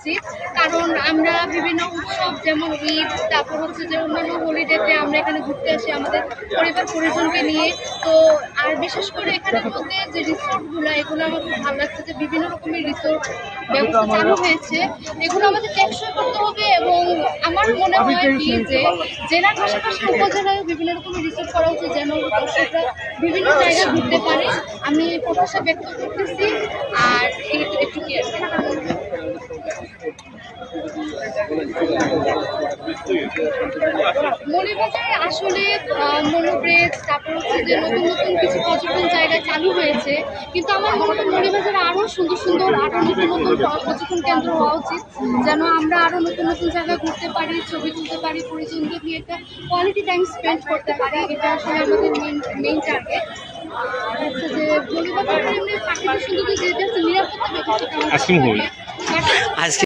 উচিত, কারণ আমরা বিভিন্ন উৎসব যেমন ঈদ, তারপর হচ্ছে যে অন্যান্য হলিডেতে আমরা এখানে ঘুরতে আসি আমাদের পরিবার পরিজনকে নিয়ে। তো আর বিশেষ করে এখানে বলতে যে রিসোর্টগুলো, এগুলো আমার খুব ভালো লাগছে যে বিভিন্ন রকমের রিসোর্ট ব্যবস্থা চালু হয়েছে। এগুলো আমাদের টেকসই করতে হবে এবং আমার মনে হয় কি যে জেলার পাশাপাশি উপজেলায় বিভিন্ন রকমের রিসোর্ট করা উচিত, যেন দর্শকরা বিভিন্ন জায়গায় ঘুরতে পারে। আমি প্রত্যাশা ব্যক্ত করতেছি। আর একটু কি মৌলভীবাজারে আসলে মনোব্রেজ, তারপর হচ্ছে যে নতুন নতুন কিছু পর্যটন জায়গায় চালু হয়েছে, কিন্তু আমার মনে হয় মৌলভীবাজারে আরও সুন্দর সুন্দর আরও নতুন নতুন পর্যটন কেন্দ্র হওয়া উচিত, যেন আমরা আরও নতুন নতুন জায়গায় ঘুরতে পারি, ছবি তুলতে পারি, পরিজনদের নিয়ে একটা কোয়ালিটি টাইম স্পেন্ড করতে পারি। এটা আসলে আমাদের মেইন টার্গেট। আর হচ্ছে যে মৌলভীবাজারের এমনি প্রাকৃতিক সৌন্দর্য যেটা নিরাপত্তা ব্যবস্থা আজকে